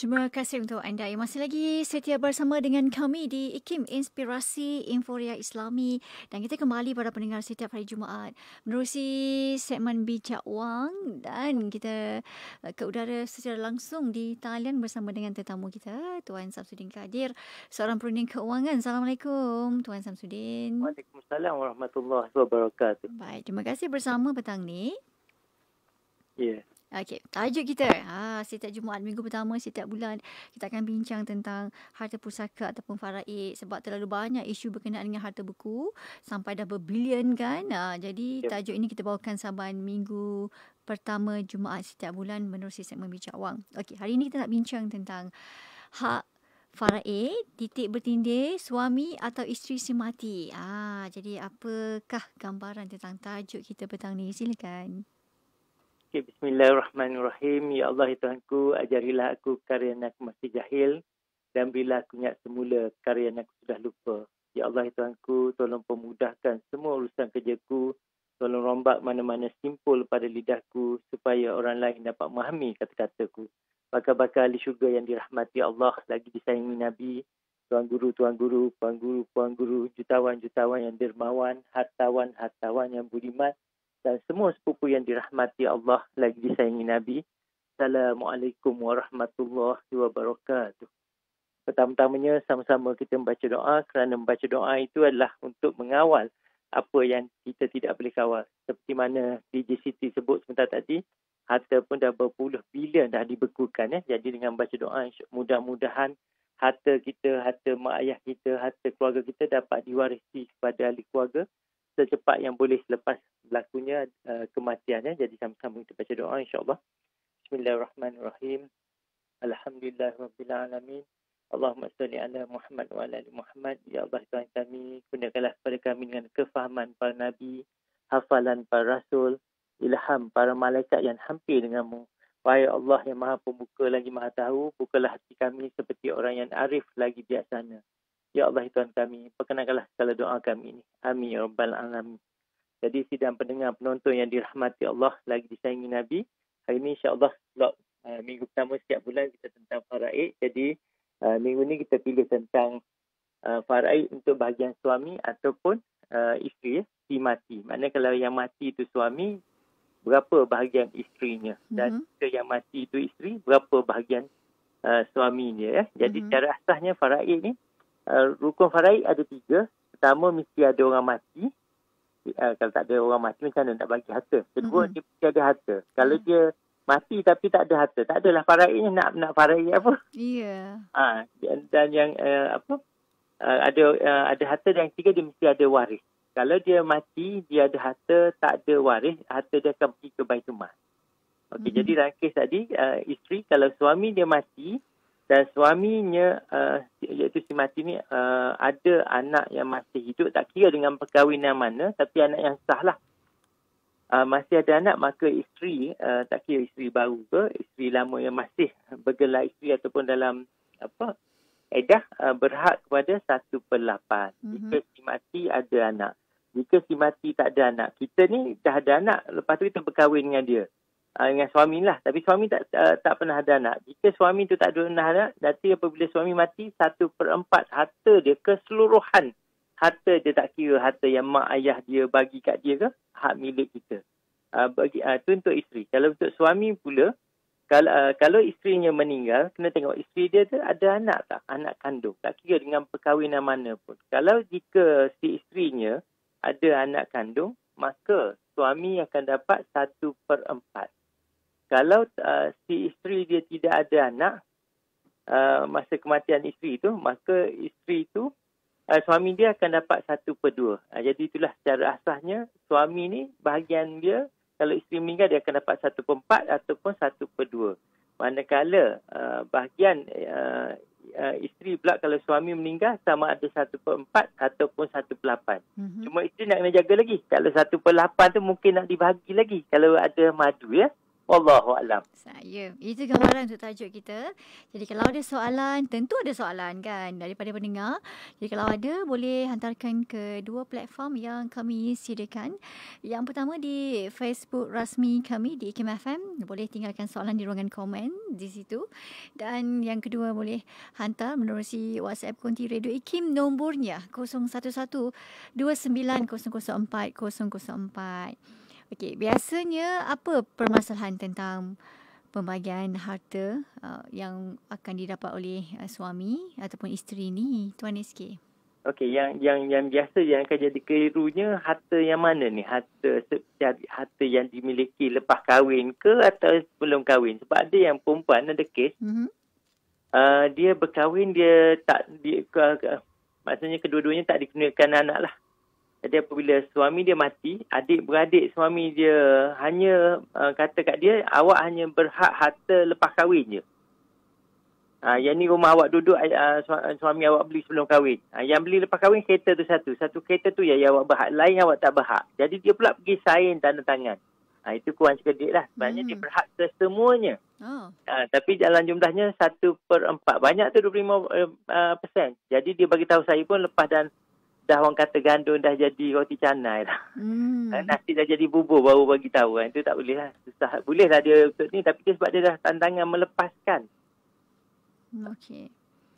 Terima kasih untuk anda yang masih lagi setia bersama dengan kami di IKIM Inspirasi Inforia Islami, dan kita kembali pada pendengar setiap hari Jumaat menerusi segmen Bijak Wang, dan kita ke udara secara langsung di talian bersama dengan tetamu kita Tuan Samsudin Kadir, seorang perunding keuangan. Assalamualaikum Tuan Samsudin. Waalaikumsalam warahmatullahi wabarakatuh. Baik, terima kasih bersama petang ni. Ya. Okey, tajuk kita setiap Jumaat minggu pertama setiap bulan kita akan bincang tentang harta pusaka ataupun faraid, sebab terlalu banyak isu berkenaan dengan harta buku sampai dah berbilion kan. Jadi tajuk ini kita bawakan saban minggu pertama Jumaat setiap bulan menerusi segmen Bijak Wang. Okey, hari ini kita nak bincang tentang hak faraid, titik bertindih, suami atau isteri semati. Jadi apakah gambaran tentang tajuk kita petang ni? Silakan. Okay, bismillahirrahmanirrahim. Ya Allah, ya Tuhanku, ajarilah aku karya yang aku masih jahil dan berilah aku ingat semula karya yang aku sudah lupa. Ya Allah, ya Tuhanku, tolong pemudahkan semua urusan kerjaku. Tolong rombak mana-mana simpul pada lidahku supaya orang lain dapat memahami kata-kataku. Bakal-bakal ahli syurga yang dirahmati Allah, lagi disayangi Nabi, tuan guru, puan guru, jutawan yang dermawan, hartawan yang budiman, dan semua sepupu yang dirahmati Allah, lagi disayangi Nabi. Assalamualaikum warahmatullahi wabarakatuh. Pertama-tamanya sama-sama kita membaca doa, kerana membaca doa itu adalah untuk mengawal apa yang kita tidak boleh kawal. Seperti mana DJ Siti sebut sebentar tadi, harta pun dah berpuluh bilion dah dibekukan. Jadi dengan baca doa, mudah-mudahan harta kita, harta mak ayah kita, harta keluarga kita dapat diwarisi kepada ahli keluarga secepat yang boleh selepas berlakunya kematian. Jadi sama-sama kita baca doa, insyaAllah. Bismillahirrahmanirrahim. Alhamdulillahirrabbilalamin. Allahumma salli ala Muhammad wa ala ali Muhammad. Ya Allah, Tuhan kami, kurniakanlah kepada kami dengan kefahaman para Nabi, hafalan para Rasul, ilham para malaikat yang hampir denganmu. Wahai Allah yang maha pembuka lagi maha tahu, bukalah hati kami seperti orang yang arif lagi bijaksana. Ya Allah, Tuhan kami, perkenankanlah segala doa kami ini. Amin ya Rabbal Alamin. Jadi sidang pendengar penonton yang dirahmati Allah, lagi disayangi Nabi, hari ini insyaAllah blog minggu pertama setiap bulan kita tentang faraid. Jadi minggu ni kita pilih tentang faraid untuk bahagian suami ataupun isteri, si mati. Maknanya kalau yang mati itu suami, berapa bahagian isterinya, dan jika yang mati itu isteri, berapa bahagian suaminya. Jadi cara asasnya faraid ni, rukun faraid ada 3. Pertama, mesti ada orang mati. Kalau tak ada orang mati, macam mana nak bagi harta? Kedua, dia mesti ada harta. Kalau dia mati tapi tak ada harta, tak adalah faraidnya. Nak faraid apa? Iya. Dan yang ada harta, dan yang 3, dia mesti ada waris. Kalau dia mati, dia ada harta, tak ada waris, harta dia akan pergi ke Baitul Mal. Okey, jadi dalam kes tadi, isteri, kalau suami dia mati dan suaminya, iaitu si mati ni, ada anak yang masih hidup, tak kira dengan perkahwinan mana, tapi anak yang sah lah. Masih ada anak, maka isteri, tak kira isteri baru ke, isteri lama yang masih bergelar isteri ataupun dalam edah, berhak kepada 1/8. Jika si mati ada anak. Jika si mati tak ada anak, kita ni dah ada anak, lepas tu kita berkahwin dengan dia, dengan suami lah, tapi suami tak pernah ada anak. Jika suami tu tak ada anak, nanti apabila suami mati, 1/4 harta dia, keseluruhan harta dia, tak kira harta yang mak ayah dia bagi kat dia ke, hak milik kita. Itu untuk isteri. Kalau untuk suami pula, kalau isterinya meninggal, kena tengok isteri dia tu ada anak tak, anak kandung, tak kira dengan perkahwinan mana pun. Kalau jika si isterinya ada anak kandung, maka suami akan dapat 1/4. Kalau si isteri dia tidak ada anak masa kematian isteri itu, maka isteri itu, suami dia akan dapat 1/2. Jadi itulah secara asasnya, suami ni bahagian dia, kalau isteri meninggal, dia akan dapat 1/4 ataupun 1/2. Manakala bahagian isteri pula, kalau suami meninggal, sama ada 1/4 ataupun 1/8. Cuma isteri nak kena jaga lagi. Kalau 1/8 tu mungkin nak dibahagi lagi. Kalau ada madu, ya. Wallahu a'lam. Saya. Itu gambaran untuk tajuk kita. Jadi kalau ada soalan, tentu ada soalan kan daripada pendengar. Jadi kalau ada, boleh hantarkan ke dua platform yang kami sediakan. Yang pertama di Facebook rasmi kami di IKIM FM. Boleh tinggalkan soalan di ruangan komen di situ. Dan yang kedua boleh hantar menerusi WhatsApp konti Radio IKIM, nombornya 01129004. Okey, biasanya apa permasalahan tentang pembagian harta yang akan didapat oleh suami ataupun isteri ni, Tuan SK? Okey, yang biasa yang akan jadi kelirunya harta yang mana ni? Harta yang dimiliki lepas kahwin ke atau sebelum kahwin? Sebab ada yang perempuan ada kes, dia berkahwin, maksudnya kedua-duanya tak dikurniakan anak lah. Jadi apabila suami dia mati, adik-beradik suami dia hanya kata kat dia, awak hanya berhak harta lepas kahwin je. Yang ni rumah awak duduk, suami awak beli sebelum kahwin. Yang beli lepas kahwin kereta tu satu. Satu kereta tu yang awak berhak, lain awak tak berhak. Jadi dia pula pergi sign tanda tangan. Itu kurang sekedik lah. Sebenarnya dia berhak ke semuanya. Tapi dalam jumlahnya 1/4. Banyak tu 25%. Jadi dia bagi tahu saya pun lepas dah orang kata gandum dah jadi roti canai dah. Nasi dah jadi bubur baru bagi tahu kan. Itu tak boleh lah. Susah. Boleh lah dia untuk ni, tapi dia sebab dia dah tantangan melepaskan. Okey.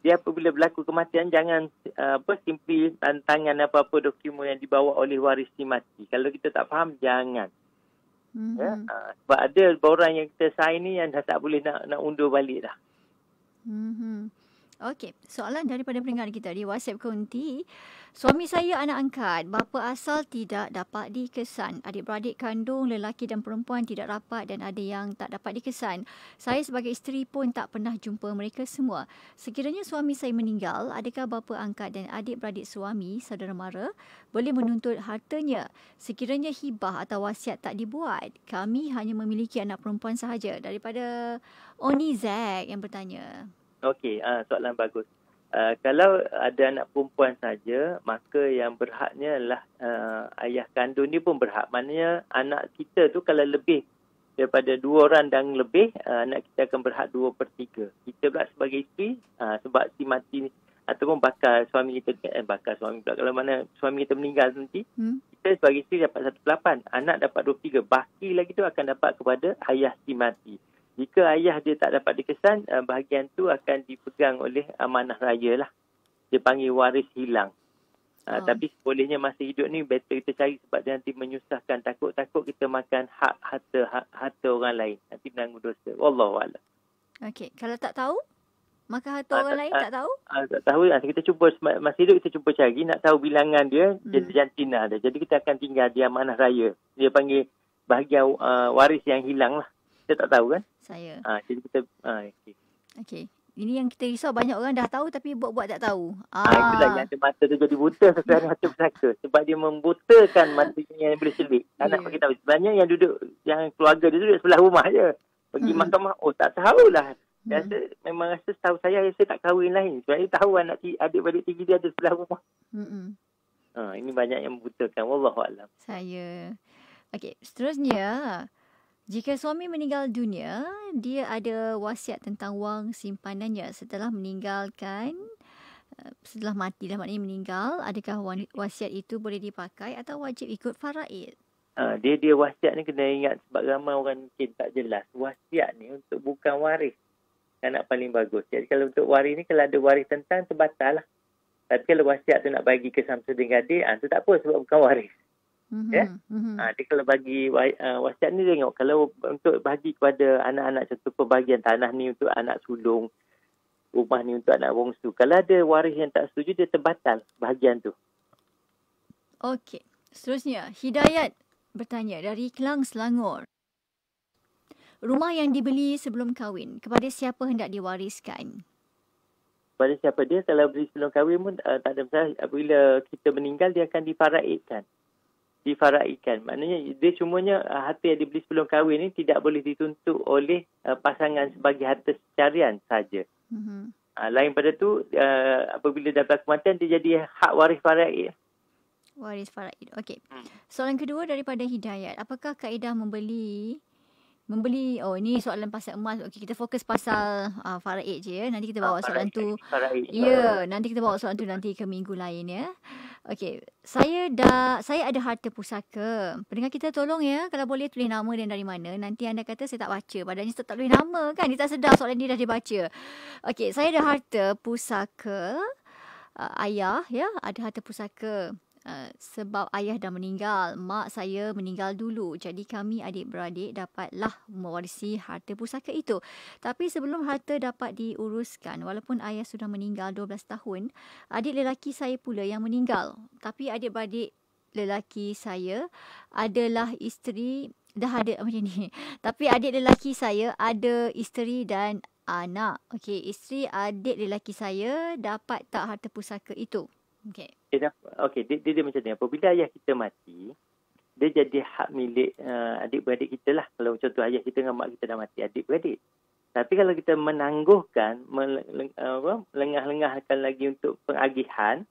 Dia apabila berlaku kematian, jangan simply tantangan apa-apa dokumen yang dibawa oleh waris si mati. Kalau kita tak faham, jangan. Sebab ada orang yang kita sign ni yang dah tak boleh nak undur balik dah. Okey, soalan daripada pendengar kita di WhatsApp konti. Suami saya anak angkat, bapa asal tidak dapat dikesan. Adik-beradik kandung lelaki dan perempuan tidak rapat dan ada yang tak dapat dikesan. Saya sebagai isteri pun tak pernah jumpa mereka semua. Sekiranya suami saya meninggal, adakah bapa angkat dan adik-beradik suami, saudara mara, boleh menuntut hartanya? Sekiranya hibah atau wasiat tak dibuat, kami hanya memiliki anak perempuan sahaja. Daripada Oni Zack yang bertanya. Okey, soalan bagus. Kalau ada anak perempuan saja, maka yang berhaknya adalah ayah kandung ni pun berhak. Maknanya anak kita tu kalau lebih daripada 2 orang dan lebih, anak kita akan berhak 2/3. Kita pula sebagai isteri, sebab si mati ataupun bakal suami kita, bakal suami pula, kalau mana suami kita meninggal nanti, kita sebagai isteri dapat 1/8. Anak dapat 2/3. Baki lagi tu akan dapat kepada ayah si mati. Jika ayah dia tak dapat dikesan, bahagian tu akan dipegang oleh amanah raya lah. Dia panggil waris hilang. Tapi sebolehnya masa hidup ni better kita cari, sebab dia nanti menyusahkan. Takut-takut kita makan hak harta orang lain. Nanti menanggung dosa. Wallahualam. Okey, kalau tak tahu, makan harta orang lain tak tahu? Tak tahu. Kita cuba, masa hidup kita cuba cari, nak tahu bilangan dia, jantina dia. Jadi kita akan tinggal di amanah raya. Dia panggil bahagian waris yang hilang lah. Kita tak tahu kan? Saya. Jadi kita... Okey. Ini yang kita risau, banyak orang dah tahu tapi buat-buat tak tahu. Itulah yang ada mata dia jadi buta sekarang hati pesaka. Sebab dia membutakan mata yang boleh selit. Tak nak bagi tahu. Sebenarnya yang keluarga dia duduk sebelah rumah je. Pergi mahkamah, tak tahulah. Memang rasa tahu saya tak kahwin lain. Sebab dia tahu adik-adik tinggi dia ada sebelah rumah. Ini banyak yang membutakan. Wallahualam. Saya. Okey, seterusnya... Jika suami meninggal dunia, dia ada wasiat tentang wang simpanannya setelah mati dah, maknanya meninggal. Adakah wasiat itu boleh dipakai atau wajib ikut faraid? Dia wasiat ni kena ingat, sebab ramai orang mungkin tak jelas. Wasiat ni untuk bukan waris. Anak paling bagus. Jadi kalau untuk waris ni, kalau ada waris tentang, terbatal lah. Tapi kalau wasiat tu nak bagi ke samsudin gadis, tu tak apa sebab bukan waris. Dia kalau bagi wasiat ni, tengok kalau untuk bagi kepada anak-anak, contoh pembagian tanah ni untuk anak sulung, rumah ni untuk anak bongsu, kalau ada waris yang tak setuju, dia terbatal bahagian tu. Okey, seterusnya Hidayat bertanya dari Kelang, Selangor. Rumah yang dibeli sebelum kahwin, kepada siapa hendak diwariskan? Kepada siapa dia, kalau beli sebelum kahwin pun tak ada masalah. Apabila kita meninggal, dia akan difaraidkan. Maknanya dia semuanya harta yang dibeli sebelum kahwin ni tidak boleh dituntut oleh pasangan sebagai harta secarian saja. Lain pada tu, apabila dapat kematian, dia jadi hak waris faraid. Waris faraid. Okey. Soalan kedua daripada Hidayat. Apakah kaedah membeli Membeli, ini soalan pasal emas. Okey, kita fokus pasal faraid je ya. Nanti kita bawa soalan tu. Ya, nanti kita bawa soalan tu nanti ke minggu lain ya. Okey, saya ada harta pusaka. Pendengar kita tolong ya, kalau boleh tulis nama dan dari mana. Nanti anda kata saya tak baca. Padahal tak tulis nama kan. Dia tak sedar soalan dia dah dibaca. Okey, saya ada harta pusaka. Ayah ya, ada harta pusaka. Sebab ayah dah meninggal, mak saya meninggal dulu. Jadi kami adik-beradik dapatlah mewarisi harta pusaka itu. Tapi sebelum harta dapat diuruskan, walaupun ayah sudah meninggal 12 tahun, adik lelaki saya pula yang meninggal. Tapi adik-beradik lelaki saya adalah isteri, dah ada macam ni. Tapi adik lelaki saya ada isteri dan anak. Okey, isteri adik lelaki saya dapat tak harta pusaka itu? Okey. Dia macam ni. Apabila ayah kita mati, dia jadi hak milik adik-beradik kita lah. Kalau contoh ayah kita dengan mak kita dah mati, adik-beradik. Tapi kalau kita menangguhkan, lengah-lengahkan lagi untuk pengagihan,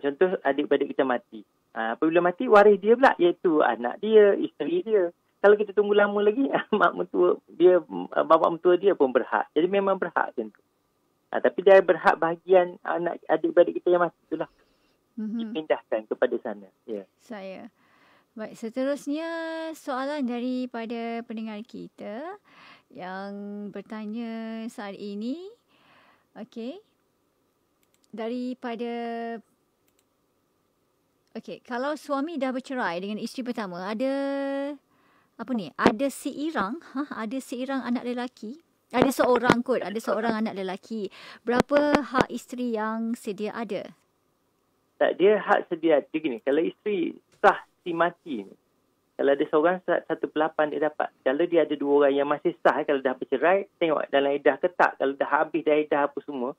contoh adik-beradik kita mati. Apabila mati, waris dia pula, iaitu anak dia, isteri dia. Kalau kita tunggu lama lagi, mak mentua dia, bapa mentua dia pun berhak. Jadi memang berhak macam tu. Tapi dia berhak bahagian anak adik-beradik kita yang masih itulah. Dipindahkan kepada sana. Ya. Saya. Baik, seterusnya soalan daripada pendengar kita yang bertanya saat ini. Okey. Kalau suami dah bercerai dengan isteri pertama, ada seirang anak lelaki. Ada seorang anak lelaki. Berapa hak isteri yang sedia ada? Tak, dia hak sedia ada gini. Kalau isteri sah si mati ni, kalau ada seorang 1/8 dia dapat. Kalau dia ada 2 orang yang masih sah, kalau dah bercerai, tengok dalam iddah ke tak. Kalau dah habis dah iddah apa semua,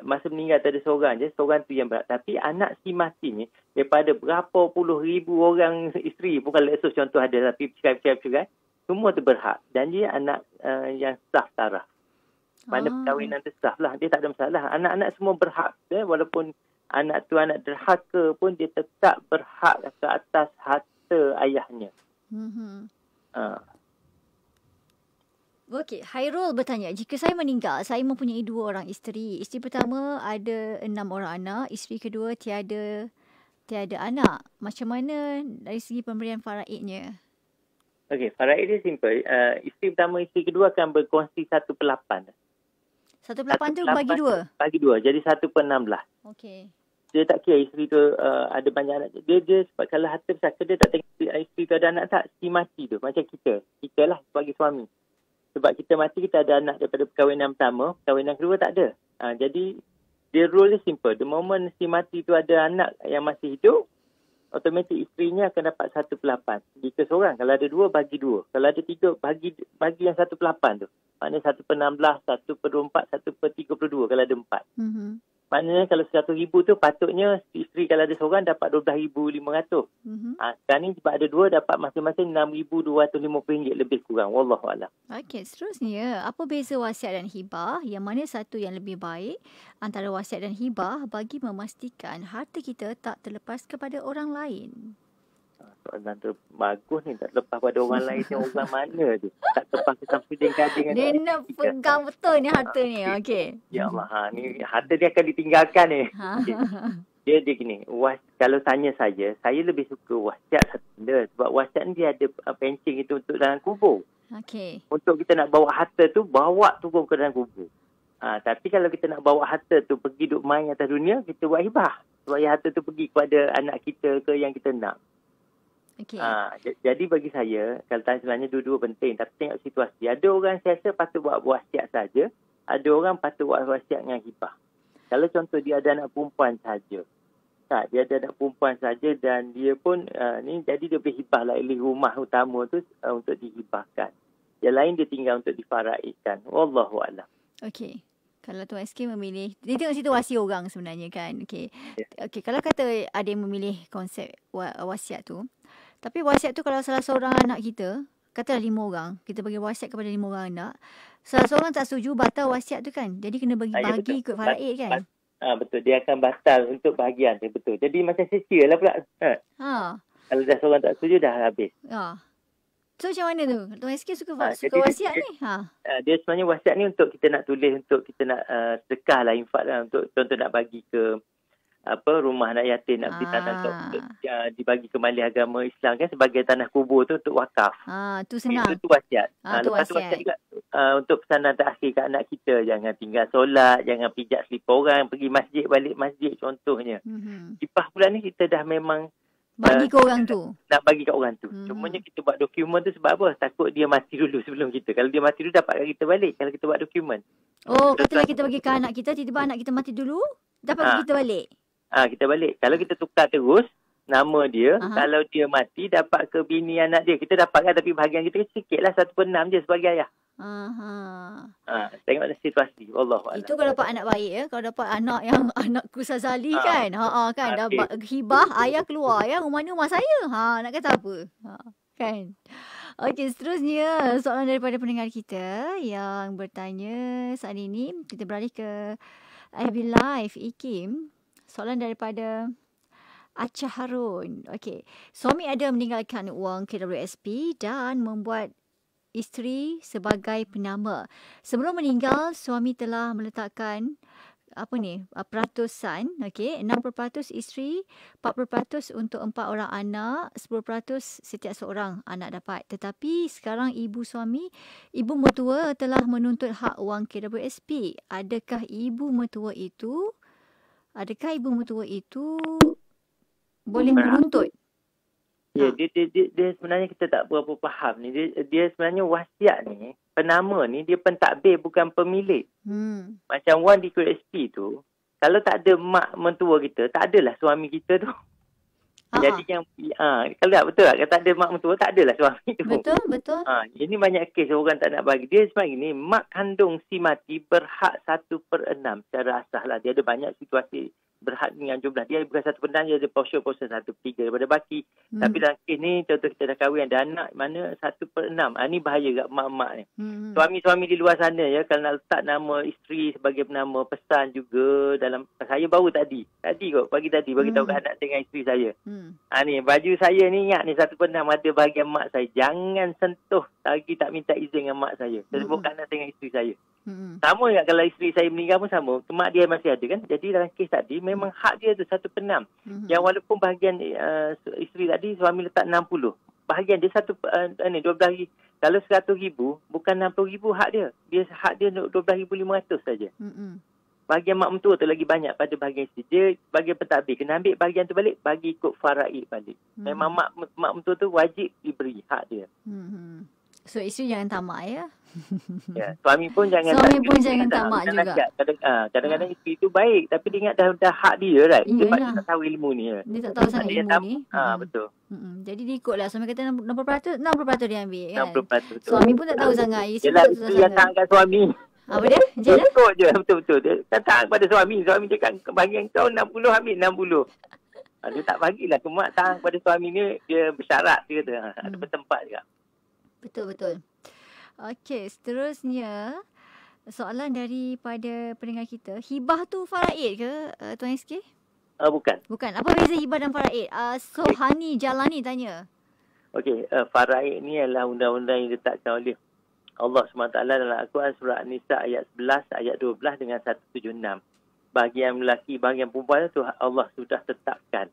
masa meninggal tak ada seorang je, seorang tu yang berat. Tapi anak si mati ni, daripada berapa puluh ribu orang isteri pun, kalau esok contoh ada, tapi bercerai, semua tu berhak. Dan dia anak yang sah taraf. Mana perkahwinan tu sah lah. Dia tak ada masalah. Anak-anak semua berhak. Walaupun anak tu anak derhaka pun, dia tetap berhak ke atas harta ayahnya. Okey, Hairul bertanya, jika saya meninggal, saya mempunyai 2 orang isteri. Isteri pertama ada 6 orang anak, isteri kedua tiada anak. Macam mana dari segi pemberian faraidnya? Okey, faraid dia simple. Isteri pertama, isteri kedua akan berkongsi 1/8. 1/8 tu bagi 2? Bagi 2, jadi 1/16. Okey. Dia tak kira isteri tu ada banyak anak. Dia sebab kalau harta pusaka, dia tak tengok isteri tu ada anak tak. Si mati tu, macam kita. Kita lah sebagai suami. Sebab kita mati, kita ada anak daripada perkahwinan pertama, perkahwinan kedua tak ada. Jadi, dia rule dia simple. The moment si mati tu ada anak yang masih hidup, automatik isterinya akan dapat 1/8. Jika seorang, kalau ada 2, bagi 2. Kalau ada 3, bagi yang 1/8 tu. Maknanya 1/16, 1/24, 1/32 kalau ada 4. Maknanya kalau 100,000 tu patutnya isteri kalau ada seorang dapat 12,500. Sekarang ni sebab ada 2 dapat masing-masing RM6,250 lebih kurang. Wallahualam. Okey, seterusnya, apa beza wasiat dan hibah? Yang mana satu yang lebih baik antara wasiat dan hibah bagi memastikan harta kita tak terlepas kepada orang lain? Soalan tu bagus ni. Tak lepas pada orang lain ni, orang mana tu? Tak lepas ke Samsudin Kadin. Dia nak pegang betul ni harta ni. Okey. Ya Allah, ni harta dia akan ditinggalkan ni. Okay. Dia gini, kalau tanya saya lebih suka wasiat satu benda. Sebab wasiat ni dia ada pencing itu untuk dalam kubur. Okey. Untuk kita nak bawa harta tu, bawa turun ke dalam kubur. Tapi kalau kita nak bawa harta tu pergi duduk main atas dunia, kita buat hibah. Supaya harta tu pergi kepada anak kita ke yang kita nak. Okay. Jadi bagi saya, kalau tanya sebenarnya dua-dua penting. Tapi tengok situasi. Ada orang saya rasa patut buat wasiat saja. Ada orang patut buat wasiat dengan hibah. Kalau contoh dia ada anak perempuan saja. Dia ada anak perempuan saja dan dia pun jadi dia boleh hibah lah rumah utama tu untuk dihibahkan. Yang lain dia tinggal untuk difaraidkan. Wallahualam. Okey. Kalau Tuan SK memilih, dia tengok situasi orang sebenarnya kan. Okey. Okey, kalau kata ada yang memilih konsep wasiat tu. Tapi wasiat tu kalau salah seorang anak kita, katalah 5 orang, kita bagi wasiat kepada 5 orang anak, salah seorang tak setuju, batal wasiat tu kan. Jadi kena bagi ikut faraid kan. Betul, dia akan batal untuk bahagian dia, betul. Jadi macam sia lah pula. Kalau dah seorang tak setuju, dah habis. So macam mana tu? Tuan SK suka Jadi wasiat ni? Dia sebenarnya wasiat ni untuk kita nak tulis, untuk kita nak sedekah lah, infak lah, untuk contoh nak bagi ke rumah anak yatim, nak beli tanah untuk dibagi ke majlis agama Islam kan, sebagai tanah kubur tu untuk wakaf. Tu senang. Itu wasiat. Tu Lepas tu wasiat juga untuk pesanan terakhir kat anak kita, jangan tinggal solat, jangan pijak selipar orang, pergi masjid, balik masjid contohnya. Hibah pula ni kita dah memang bagi ke orang tu. Nak bagi kat orang tu. Cumanya kita buat dokumen tu sebab apa? Takut dia mati dulu sebelum kita. Kalau dia mati dulu, dapat kita balik kalau kita buat dokumen. Katalah kita bagi ke anak kita, tiba-tiba anak kita mati dulu, dapat kita balik. Kita balik. Kalau kita tukar terus nama dia, kalau dia mati, dapat ke bini anak dia. Kita dapatkan, tapi bahagian kita sikit lah, 1/6 je sebagai ayah. Tengok situasi. Wallahualam. Itu kalau dapat anak baik ya. Kalau dapat anak yang anak Kusazali kan. Kan dapat hibah, ayah keluar ya. Rumah ni rumah saya. Nak kata apa? Kan. Okey, seterusnya soalan daripada pendengar kita yang bertanya saat ini. Kita beralih ke FB Live Ikim. Soalan daripada Acah Harun. Okey. Suami ada meninggalkan wang KWSP dan membuat isteri sebagai penama. Sebelum meninggal, suami telah meletakkan peratusan, 60% isteri, 40% untuk 4 orang anak, 10% setiap seorang anak dapat. Tetapi sekarang ibu mertua telah menuntut hak wang KWSP. Adakah ibu mertua itu boleh menuntut? Ya, dia sebenarnya kita tak berapa faham ni. Dia sebenarnya wasiat ni, penama ni dia pentadbir, bukan pemilik. Macam wang di KSP tu, kalau tak ada mak mentua kita, tak adalah suami kita tu. Jadi yang kalau tak betul tak, kalau tak ada mak mentua, tak adalah suami tu. Betul. Ini banyak kes orang tak nak bagi. Dia sebenarnya ni, mak kandung si mati berhak 1/6 secara asal lah. Dia ada banyak situasi berhak dengan jumlah. Dia bukan 1/6, dia ada portion 1/3 daripada baki. Tapi dalam kes ni, contoh kita dah kahwin, ada anak mana 1/6. Ini bahaya kat mak-mak ni. Suami-suami di luar sana ya, kalau nak letak nama isteri sebagai penama, pesan juga dalam, saya baru tadi pagi bagi tahu kat anak dengan isteri saya. Ni baju saya ni, ingat ni 1/6 ada bahagian mak saya. Jangan sentuh lagi, tak minta izin dengan mak saya. Saya sebut kat anak dengan isteri saya. Sama juga kalau isteri saya meninggal pun sama. Mak dia masih ada kan. Jadi dalam kes tadi memang hak dia tu 1/6. Yang walaupun bahagian isteri tadi suami letak 60. Bahagian dia 12,000. Kalau 100,000 bukan 60,000 hak dia. Hak dia 12,500 saja. Bahagian mak mentua tu lagi banyak pada bahagian isteri. Dia bahagian pentadbir. Kena ambil bahagian tu balik, bagi ikut faraid balik. Memang mak mentua tu wajib diberi hak dia. So isteri jangan tamak ya. Ya, suami pun jangan tamak juga. Kadang-kadang isteri tu baik, tapi dia ingat dah hak dia, right? Sebab dia tak tahu ilmu ni. Dia tak tahu sangat ilmu ni. Betul. Jadi dia ikutlah. Suami kata 60% dia ambil kan. 60% betul. Suami pun tak tahu sangat. Isteri yang tahan kat suami. Apa dia? Ikut je. Betul-betul. Dia tahan kepada suami. Suami cakap bahagian kau 60, ambil 60. Dia tak bagilah. Cuma tahan kepada suami ni, dia bersyarat. Dia kata ada bertempat juga. Betul. Okey, seterusnya soalan daripada pendengar kita. Hibah tu faraid ke Tuan SK? Bukan. Apa beza hibah dan faraid? Sohani Jalani tanya. Okey, faraid ni adalah undang-undang yang ditetapkan oleh Allah SWT dalam Al-Quran surah An-Nisa ayat 11, ayat 12 dengan 176. Bahagian lelaki, bahagian perempuan tu Allah sudah tetapkan.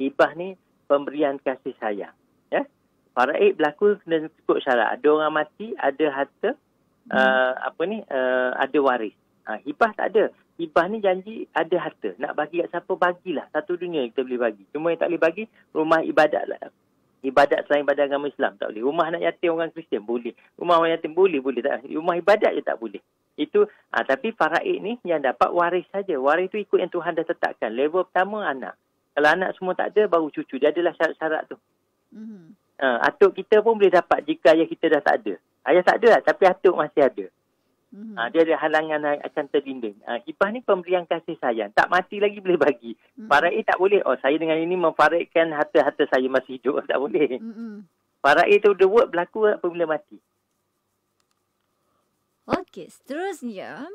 Hibah ni pemberian kasih sayang. Ya? Faraid berlaku kena ikut syarat. Ada orang mati, ada harta, ada waris. Hibah tak ada. Hibah ni janji ada harta. Nak bagi kat siapa, bagilah. Satu dunia kita boleh bagi. Cuma yang tak boleh bagi, rumah ibadat lah. Ibadat selain pada agama Islam tak boleh. Rumah anak yatim orang Kristian boleh. Rumah orang yatim boleh. Tak. Rumah ibadat je tak boleh. Itu, tapi faraid ni yang dapat waris saja. Waris tu ikut yang Tuhan dah tetapkan. Level pertama anak. Kalau anak semua tak ada, baru cucu. Dia adalah syarat-syarat tu. Atuk kita pun boleh dapat jika ayah kita dah tak ada. Ayah tak ada lah, tapi atuk masih ada. Dia ada halangan akan terlindung. Hibah ni pemberian kasih sayang. Tak mati lagi boleh bagi. Faraid tak boleh. Saya dengan ini memfaraidkan harta-harta saya masih hidup. Tak boleh. Faraid tu the word berlaku apabila mati. Okey, seterusnya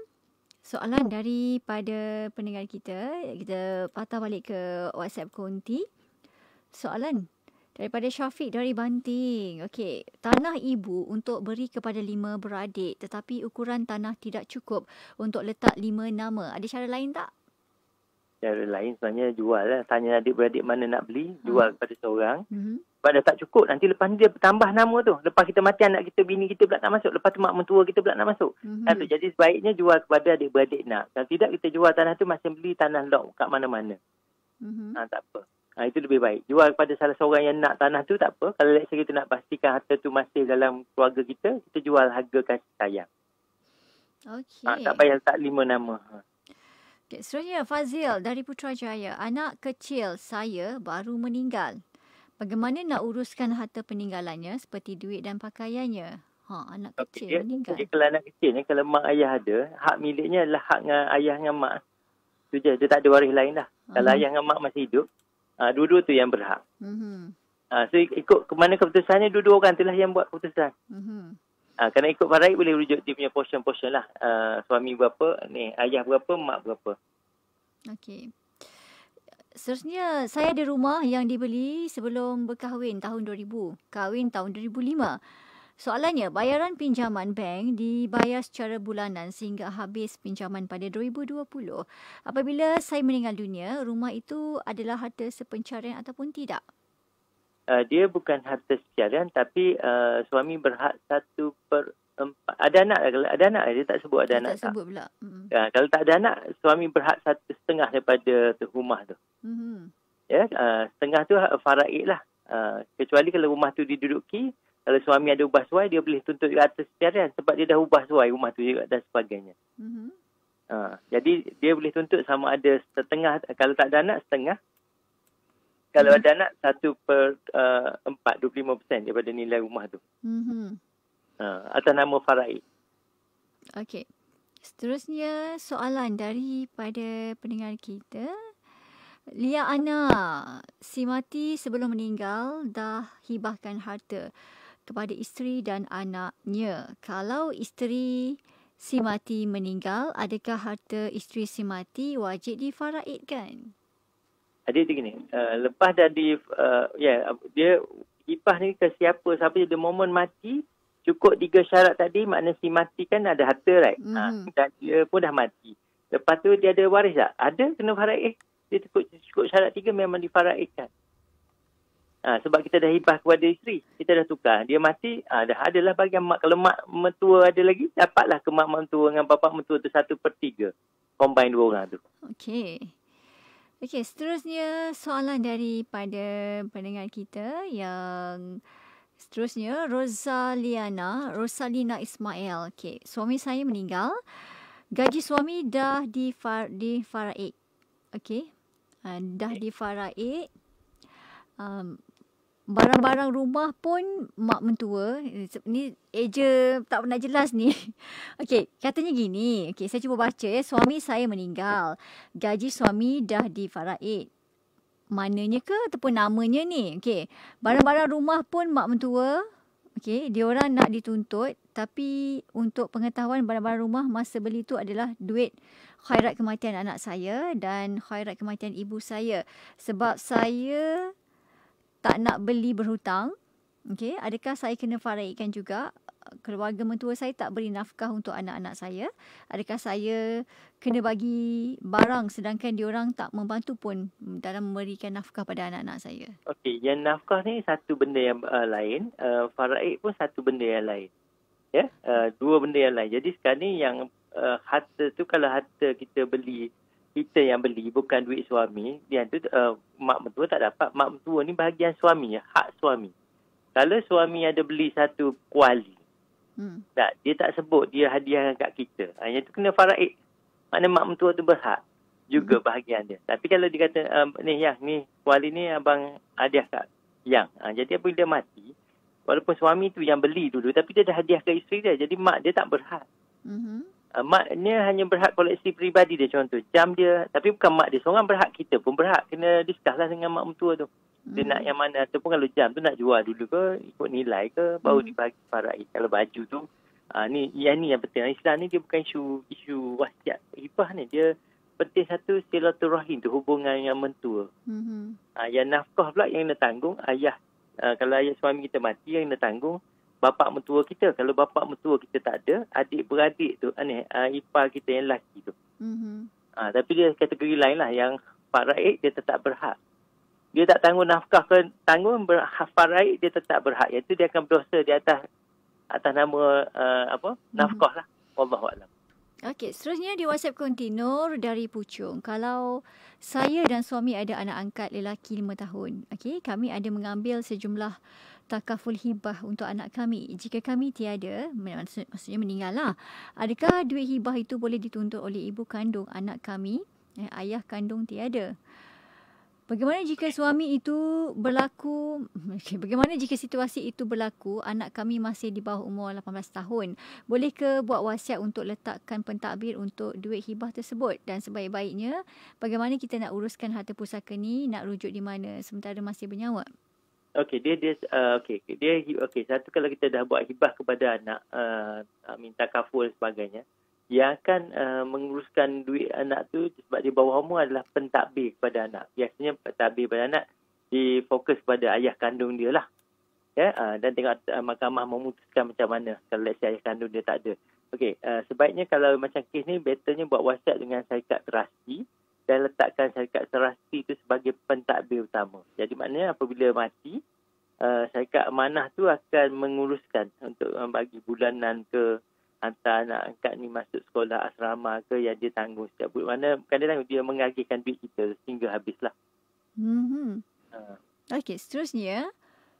soalan daripada pendengar kita. Kita patah balik ke WhatsApp Konti. Soalan, Daripada Syafiq dari Banting. Okey, tanah ibu untuk beri kepada 5 beradik tetapi ukuran tanah tidak cukup untuk letak 5 nama. Ada cara lain tak? Cara lain sebenarnya jual lah. Tanya adik-beradik mana nak beli, jual kepada seorang. Sebab dah tak cukup, nanti lepas ni dia tambah nama tu. Lepas kita mati, anak kita, bini kita pula nak masuk. Lepas tu mak mentua kita pula nak masuk. Jadi sebaiknya jual kepada adik-beradik nak. Kalau tidak, kita jual tanah tu macam beli tanah lok kat mana-mana. Tak apa. Itu lebih baik. Jual kepada salah seorang yang nak tanah tu tak apa. Kalau let's say kita nak pastikan harta tu masih dalam keluarga kita, kita jual harga kasih sayang. Okey. Tak payah letak 5 nama. Okay, seterusnya Fazil dari Putrajaya. Anak kecil saya baru meninggal. Bagaimana nak uruskan harta peninggalannya seperti duit dan pakaiannya? Anak kecil meninggal. Jadi kalau anak kecil ni, kalau mak ayah ada, hak miliknya adalah hak dengan ayah dengan mak. Itu je, dia tak ada waris lain dah. Kalau ayah dengan mak masih hidup, dua-dua tu yang berhak. So ikut ke mana keputusannya, dua-dua orang itulah yang buat keputusan. Kerana ikut faraid boleh rujuk dia punya portion-portion lah. Suami berapa, ayah berapa, mak berapa. Okey. Seterusnya, saya ada rumah yang dibeli sebelum berkahwin tahun 2000. Kahwin tahun 2005. Soalannya, bayaran pinjaman bank dibayar secara bulanan sehingga habis pinjaman pada 2020. Apabila saya meninggal dunia, rumah itu adalah harta sepencarian ataupun tidak? Dia bukan harta sepencarian, tapi suami berhak 1/4. Ada anak, dia tak sebut ada anak. Tak sebut pula. Kalau tak ada anak, suami berhak 1/2 daripada rumah tu. Setengah tu faraid lah. Kecuali kalau rumah tu diduduki, kalau suami ada ubah suai, dia boleh tuntut ke atas sepencarian sebab dia dah ubah suai rumah tu juga dan sebagainya. Jadi dia boleh tuntut sama ada setengah, kalau tak ada anak setengah. Kalau ada anak 1/4, 25% daripada nilai rumah tu. Atas nama faraid. Okey. Seterusnya soalan daripada pendengar kita. Lia Ana, si mati sebelum meninggal dah hibahkan harta kepada isteri dan anaknya. Kalau isteri si mati meninggal, adakah harta isteri si mati wajib difaraidkan? Adik dia gini, lepas dah dia hibah ni ke siapa the moment mati, cukup 3 syarat tadi, maknanya si mati kan ada harta, right? Dan dia pun dah mati. Lepas tu dia ada waris tak? Ada, kena faraid. Dia cukup syarat 3 memang difaraidkan. Sebab kita dah hibah kepada isteri, kita dah tukar. Dia mati, dah adalah bagian mak. Kalau mak mentua ada lagi, dapatlah ke mak mentua dengan bapak mentua tu 1/3. Combine 2 orang tu. Okey, seterusnya soalan daripada pendengar kita yang seterusnya Rosalina Ismail. Okey, suami saya meninggal. Gaji suami dah difaraid. Okey. Dah difaraid. Barang-barang rumah pun mak mentua. Ni eja tak pernah jelas ni. Okey, katanya gini. Okey, saya cuba baca ya. Suami saya meninggal. Gaji suami dah difaraid. Mananya ke ataupun namanya ni. Okey, barang-barang rumah pun mak mentua. Okey, diorang nak dituntut. Tapi untuk pengetahuan, barang-barang rumah masa beli tu adalah duit khairat kematian anak saya dan khairat kematian ibu saya. Sebab saya tak nak beli berhutang. Okey, adakah saya kena faraidkan juga? Keluarga mentua saya tak beri nafkah untuk anak-anak saya. Adakah saya kena bagi barang sedangkan diorang tak membantu pun dalam memberikan nafkah pada anak-anak saya? Okey, yang nafkah ni satu benda yang lain. Faraid pun satu benda yang lain. Ya, 2 benda yang lain. Jadi sekarang ni yang harta tu, kalau harta kita beli, kita yang beli, bukan duit suami, dia tu mak mentua tak dapat. Mak mentua ni bahagian suami, hak suami. Kalau suami ada beli satu kuali, dia tak sebut dia hadiahkan kat kita. Yang tu kena faraid. Maknanya mak mentua tu berhak juga bahagian dia. Tapi kalau dia kata, ni kuali ni abang hadiah kat yang. Jadi apabila dia mati, walaupun suami tu yang beli dulu, tapi dia dah hadiah ke isteri dia. Jadi mak dia tak berhak. Maknya hanya berhak koleksi peribadi dia, contoh jam dia, tapi bukan mak dia seorang berhak, kita pun berhak. Kena discuss lah dengan mak mentua tu, dia nak yang mana. Ataupun kalau jam tu nak jual dulu ke, ikut nilai ke, baru dibagi faraid. Kalau baju tu, yang penting. Islam ni dia bukan isu wasiat hibah ni, dia penting satu silaturahim tu, hubungan yang mentua. Yang nafkah pula yang nak tanggung ayah kalau ayah suami kita mati, yang kena tanggung bapa mertua kita. Kalau bapa mertua kita tak ada, adik-beradik tu, ipar kita yang lelaki tu. Tapi dia kategori lain lah, yang faraid dia tetap berhak. Dia tak tanggung nafkah ke tanggung, faraid dia tetap berhak. Iaitu dia akan berdosa di atas nama nafkah lah. Wallahualam. Okey, seterusnya di WhatsApp kontinur dari Puchong. Kalau saya dan suami ada anak angkat lelaki 5 tahun. Okey, kami ada mengambil sejumlah takaful hibah untuk anak kami. Jika kami tiada, maksudnya meninggal lah. Adakah duit hibah itu boleh dituntut oleh ibu kandung anak kami? Ayah kandung tiada. Bagaimana jika suami itu berlaku, bagaimana jika situasi itu berlaku, anak kami masih di bawah umur 18 tahun? Boleh ke buat wasiat untuk letakkan pentadbir untuk duit hibah tersebut? Dan sebaik-baiknya, bagaimana kita nak uruskan harta pusaka ni, nak rujuk di mana sementara masih bernyawa? Okey, satu, kalau kita dah buat hibah kepada anak, minta kaful dan sebagainya, yang akan menguruskan duit anak tu sebab di bawah umur adalah pentadbir kepada anak. Biasanya pentadbir kepada anak difokus pada ayah kandung dia lah. Dan tengok mahkamah memutuskan macam mana kalau let's say ayah kandung dia tak ada. Okey, sebaiknya kalau macam kes ni, betternya buat wasiat dengan syarikat terasti dan letakkan syarikat terasti tu sebagai pentadbir utama. Jadi maknanya apabila mati, syarikat amanah tu akan menguruskan untuk bagi bulanan ke, hantar anak angkat ni masuk sekolah asrama ke yang dia tanggung setiap bulan. Mana kadang-kadang dia mengagihkan duit kita sehingga habislah. Okey, seterusnya,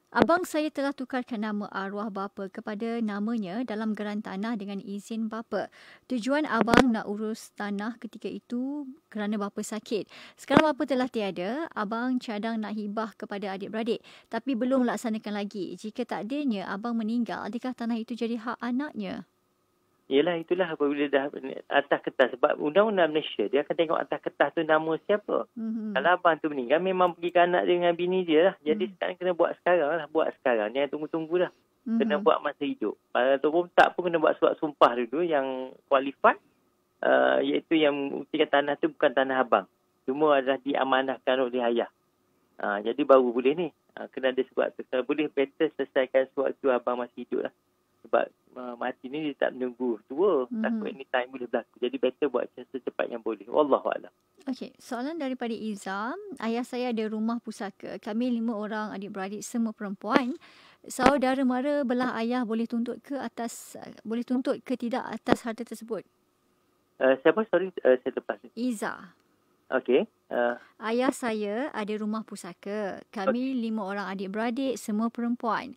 abang saya telah tukarkan nama arwah bapa kepada namanya dalam geran tanah dengan izin bapa. Tujuan abang nak urus tanah ketika itu kerana bapa sakit. Sekarang bapa telah tiada, abang cadang nak hibah kepada adik-beradik tapi belum laksanakan lagi. Jika takdirnya abang meninggal, adakah tanah itu jadi hak anaknya? Yelah, itulah apabila dah atas kertas. Sebab undang-undang Malaysia, dia akan tengok atas kertas tu nama siapa. Kalau abang tu meninggal, memang pergi ke anak dia dengan bini dia lah. Jadi sekarang kena buat sekarang lah. Buat sekarang. Jangan tunggu-tunggu dah. Kena buat masa hidup. Ataupun tak pun kena buat surat sumpah dulu yang qualified. Iaitu yang buktikan tanah tu bukan tanah abang. Cuma adalah diamanahkan oleh ayah. Jadi baru boleh ni. Kena ada surat tu. Kalau boleh, better selesaikan surat tu abang masih hidup lah. Sebab mati ni dia tak menunggu tua. Takut anytime boleh berlaku. Jadi better buat secepat yang boleh. Wallahualam. Okey, soalan daripada Izam. Ayah saya ada rumah pusaka. Kami 5 orang adik-beradik, semua perempuan. Saudara mara belah ayah boleh tuntut ke tidak atas harta tersebut? Siapa? Sorry, saya lepas. Iza. Okey. Ayah saya ada rumah pusaka. Kami 5 orang adik-beradik, semua perempuan.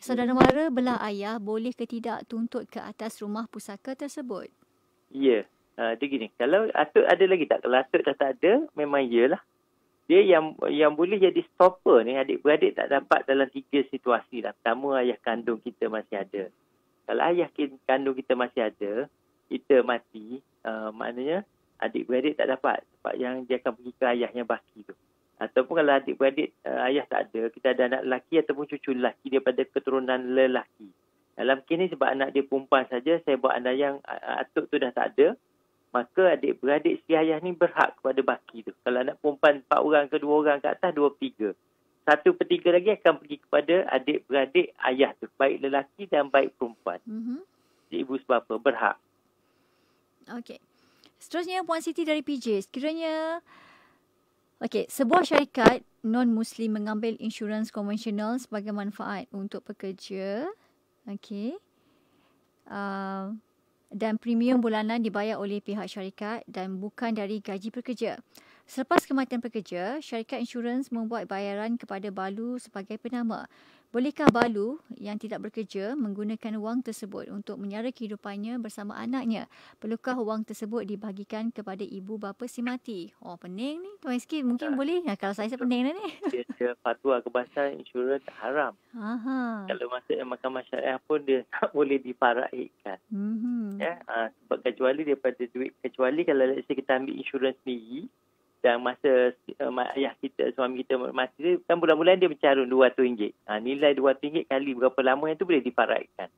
Saudara mara belah ayah boleh ke tidak tuntut ke atas rumah pusaka tersebut? Ya. Dia gini, kalau atuk ada lagi tak? Kalau atuk dah tak ada, memang iyalah. Dia yang boleh jadi stopper ni, adik-beradik tak dapat dalam 3 situasi lah. Pertama, ayah kandung kita masih ada. Kalau ayah kandung kita masih ada, kita mati, maknanya adik-beradik tak dapat. Sebab yang dia akan pergi ke ayahnya baki tu. Ataupun kalau adik-beradik ayah tak ada, kita ada anak lelaki ataupun cucu lelaki daripada keturunan lelaki. Dalam kes ni sebab anak dia perempuan saja, saya buat andaian atuk tu dah tak ada, maka adik-beradik si ayah ni berhak kepada baki tu. Kalau anak perempuan 4 orang ke 2 orang ke atas, 2/3. 1/3 lagi akan pergi kepada adik-beradik ayah tu. Baik lelaki dan baik perempuan. Si ibu sebapa berhak. Okey. Seterusnya, Puan Siti dari PJ. Sekiranya, sebuah syarikat non-Muslim mengambil insurans konvensional sebagai manfaat untuk pekerja. Dan premium bulanan dibayar oleh pihak syarikat dan bukan dari gaji pekerja. Selepas kematian pekerja, syarikat insurans membuat bayaran kepada Balu sebagai penama. Bolehkah Balu yang tidak bekerja menggunakan wang tersebut untuk menyara kehidupannya bersama anaknya? Perlukah wang tersebut dibahagikan kepada ibu bapa si mati? Oh, pening ni. Tuan Rizky mungkin boleh. Kalau saya pening lah ni. Dia fatwa kebangsaan insurans haram. Kalau masuk mahkamah syariah pun dia tak boleh difaraidkan. Sebab kecuali daripada duit. Kecuali kalau let's say kita ambil insurans sendiri, dan masa ayah kita, suami kita mati, kan bulan-bulan dia mencarun RM200. Nilai RM200 kali berapa lama yang tu boleh difaraidkan.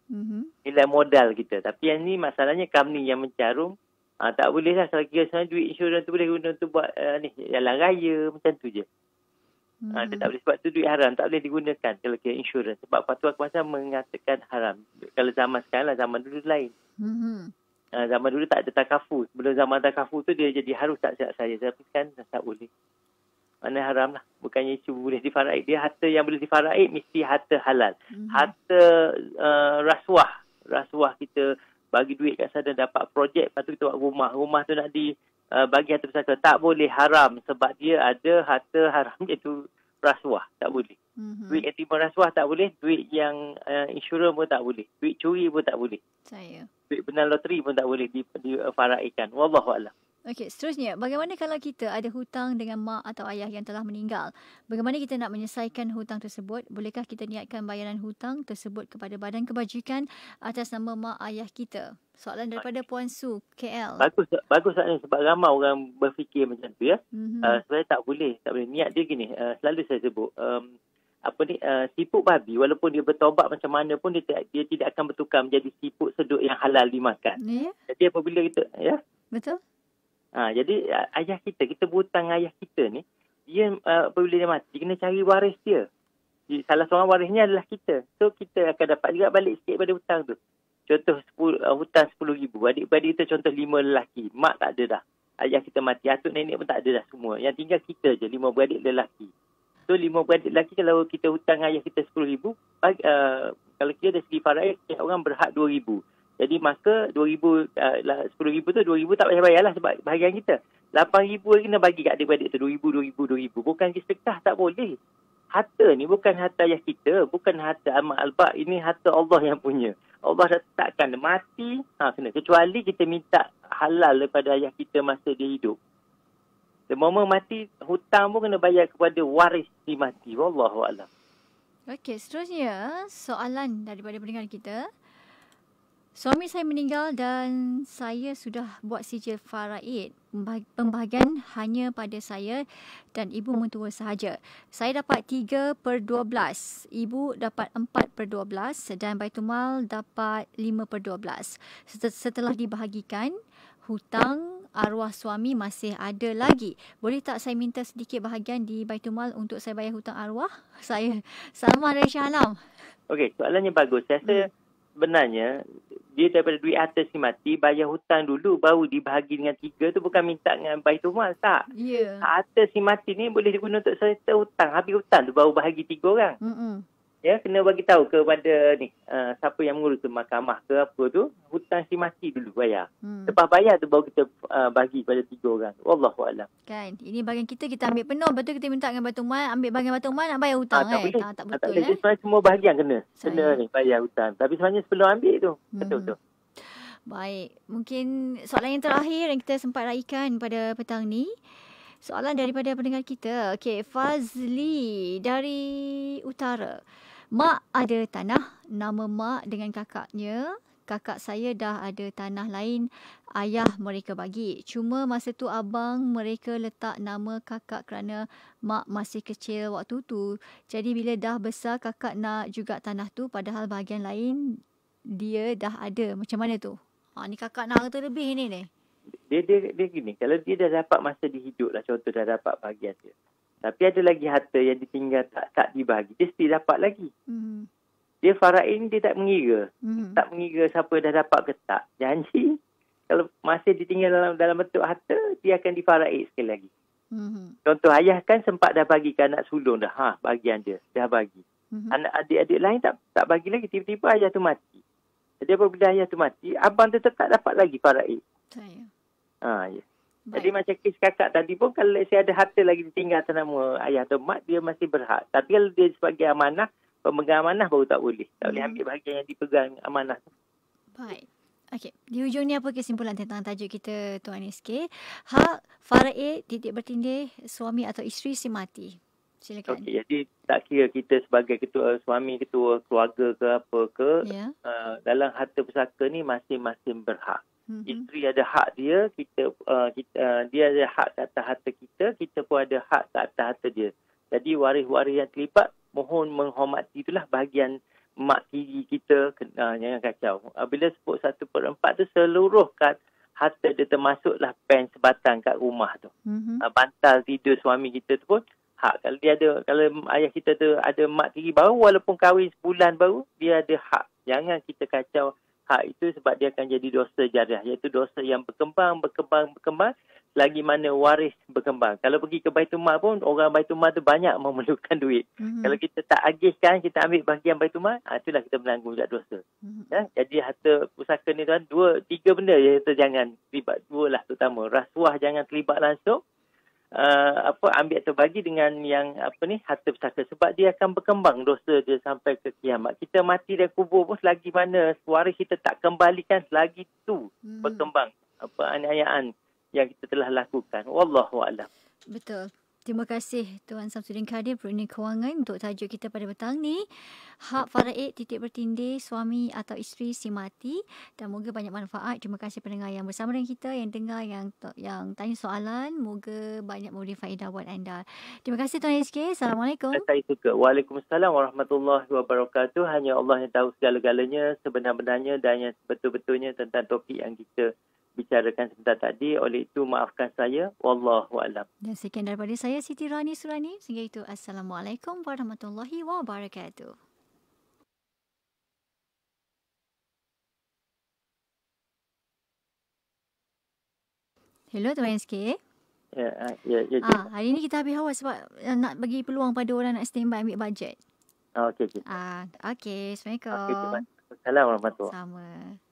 Nilai modal kita. Tapi yang ni masalahnya company yang mencarung. Tak boleh lah. Kalau kira sebenarnya duit insurans tu boleh guna untuk buat jalan raya. Macam tu je. Dia tak boleh, sebab tu duit haram tak boleh digunakan kalau kira insurans. Sebab Fatwa Kuasa mengatakan haram. Kalau zaman sekarang lah, zaman dulu lain. Zaman dulu tak ada takaful. Sebelum zaman takaful tu dia jadi harus tak siap saya. Tapi sekarang tak boleh. Mana haram lah. Bukannya isu boleh difaraid. Dia harta yang boleh difaraid mesti harta halal. Harta rasuah. Rasuah kita bagi duit kat sana dapat projek. Lepas tu kita buat rumah. Rumah tu nak bagi harta pesaka. Tak boleh haram. Sebab dia ada harta haram iaitu rasuah. Tak boleh. Duit yang terima rasuah tak boleh. Duit yang insurans pun tak boleh. Duit curi pun tak boleh. Duit benar loteri pun tak boleh difaraidkan. Wallahualam. Okey, seterusnya, bagaimana kalau kita ada hutang dengan mak atau ayah yang telah meninggal? Bagaimana kita nak menyelesaikan hutang tersebut? Bolehkah kita niatkan bayaran hutang tersebut kepada badan kebajikan atas nama mak ayah kita? Soalan daripada Puan Su, KL. Bagus soalan, sebab ramai orang berfikir macam tu ya. Sebenarnya tak boleh. Niat dia gini, selalu saya sebut, siput babi walaupun dia bertaubat macam mana pun dia tidak akan bertukar menjadi siput sedut yang halal dimakan. Jadi apabila kita Betul. Jadi ayah kita berhutang ayah kita ni, dia apabila dia mati kena cari waris dia. Salah seorang warisnya adalah kita. So kita akan dapat juga balik sikit pada hutang tu. Contoh hutang 10,000. Adik-beradik kita contoh 5 lelaki. Mak tak ada dah. Ayah kita mati. Atuk nenek pun tak ada dah semua. Yang tinggal kita je 5 beradik lelaki. So 5 beradik lelaki kalau kita hutang ayah kita 10,000, kalau kita dari segi faraid, orang berhak 2,000. Jadi maka 10,000 tu 2,000 tak payah bayar lah sebab bahagian kita. 8,000 kena bagi kat adik-beradik tu. 2,000. Bukan sedekah, tak boleh. Harta ni bukan harta ayah kita. Bukan harta amak albak. Ini harta Allah yang punya. Allah dah tetapkan mati. Kena. Kecuali kita minta halal daripada ayah kita masa dia hidup. The moment mati, hutang pun kena bayar kepada waris si mati. Wallahualam. Okey, seterusnya soalan daripada pendengar kita. Suami saya meninggal dan saya sudah buat sijil faraid. Pembahagian hanya pada saya dan ibu mentua sahaja. Saya dapat 3/12. Ibu dapat 4/12 dan Baitulmal dapat 5/12. Setelah dibahagikan, hutang arwah suami masih ada lagi. Boleh tak saya minta sedikit bahagian di Baitulmal untuk saya bayar hutang arwah? Saya Salma dari Shah Alam. Okey, soalannya bagus. Saya rasa sebenarnya dia daripada duit harta si mati, bayar hutang dulu, baru dibahagi dengan 3 tu bukan minta dengan Baitulmal, tak. Harta si mati ni boleh digunakan untuk serta hutang. Habis hutang tu baru bahagi 3 orang. Ya, kena bagi tahu kepada ni siapa yang mengurus ke mahkamah ke apa tu, hutang si mati dulu bayar. Lepas bayar tu baru kita bagi pada 3 orang. Wallahualam. Kan, ini bahagian kita ambil penuh, lepas tu kita minta dengan Baitulmal, ambil bahagian Baitulmal nak bayar hutang. Tak boleh. Tak betul. Tak boleh. Sebenarnya semua bahagian kena ni bayar hutang. Tapi sebenarnya sebelum ambil tu. Betul-betul. Baik, mungkin soalan yang terakhir yang kita sempat raikan pada petang ni. Soalan daripada pendengar kita. Okey, Fazli dari Utara. Mak ada tanah, nama mak dengan kakaknya. Kakak saya dah ada tanah lain, ayah mereka bagi. Cuma masa tu abang mereka letak nama kakak kerana mak masih kecil waktu tu. Jadi bila dah besar kakak nak juga tanah tu padahal bahagian lain dia dah ada. Macam mana tu? Ni kakak nak harta lebih ni. Dia gini, kalau dia dah dapat masa dia hidup lah, contoh dah dapat bahagian dia. Tapi ada lagi harta yang ditinggal tak dibahagi. Dia still dapat lagi. Dia faraid ni dia tak mengira. Tak mengira siapa dah dapat ke tak. Janji, kalau masih ditinggal dalam bentuk harta, dia akan difaraid sekali lagi. Contoh ayah kan sempat dah bagi ke anak sulung dah. Bahagian dia. Dah bagi. Anak adik-adik lain tak bagi lagi. Tiba-tiba ayah tu mati. Jadi apabila ayah tu mati, abang tu tetap dapat lagi faraid. Ya. Jadi macam kes kakak tadi pun, kalau saya ada harta lagi ditinggal atas nama ayah atau mak, dia masih berhak. Tapi kalau dia sebagai amanah, pemegang amanah baru tak boleh. Tak boleh ambil bahagian yang dipegang amanah. Baik. Okey, di hujung ni apa kesimpulan tentang tajuk kita Tuan SK? Hak faraid titik bertindih suami atau isteri si mati. Silakan. Okey, jadi tak kira kita sebagai ketua suami, ketua keluarga ke apa ke, dalam harta pusaka ni masing-masing berhak. Isteri ada hak dia, dia ada hak ke atas harta kita pun ada hak ke atas harta dia. Jadi waris-waris yang terlibat mohon menghormati, itulah bahagian mak tiri kita, jangan kacau. Bila sebut 1/4 tu seluruh harta dia termasuklah pen sebatang kat rumah tu. Bantal tidur suami kita tu pun hak. Kalau ayah kita tu ada mak tiri baru, walaupun kahwin sebulan baru, dia ada hak. Jangan kita kacau hak itu sebab dia akan jadi dosa jariah, iaitu dosa yang berkembang selagi mana waris berkembang. Kalau pergi ke Baitul Mal pun, orang Baitul Mal tu banyak memerlukan duit. Kalau kita tak agihkan, kita ambil bahagian Baitul Mal, itulah kita menanggung dosa. Ya? Jadi harta pusaka ni tuan, 3 benda yang kita jangan terlibat. 2 lah terutama. Rasuah jangan terlibat langsung. Ambil atau bagi dengan yang harta pusaka, sebab dia akan berkembang dosa dia sampai ke kiamat. Kita mati dan kubur pun selagi mana waris kita tak kembalikan, selagi tu berkembang aniayaan yang kita telah lakukan. Wallahu a'lam. Betul. Terima kasih Tuan Samsudin Kadir, Perunding Kewangan, untuk tajuk kita pada petang ni. Hak faraid titik bertindih suami atau isteri si mati, dan moga banyak manfaat. Terima kasih pendengar yang bersama dengan kita, yang dengar, yang tanya soalan. Moga banyak memberi faedah buat anda. Terima kasih Tuan SK. Assalamualaikum. Saya suka. Waalaikumsalam warahmatullahi wabarakatuh. Hanya Allah yang tahu segala-galanya, sebenar-benarnya dan yang betul-betulnya tentang topik yang kita bicarakan sebentar tadi. Oleh itu maafkan saya. Wallahu a'lam. Dan sekian daripada saya, Siti Rani Surani. Sehingga itu, Assalamualaikum warahmatullahi wabarakatuh. Hello Tuan SK. Ya. Hari ni kita habis awal sebab nak bagi peluang pada orang nak standby ambil bajet. Okey. Okey. Assalamualaikum. Assalamualaikum warahmatullahi wabarakatuh. Sama.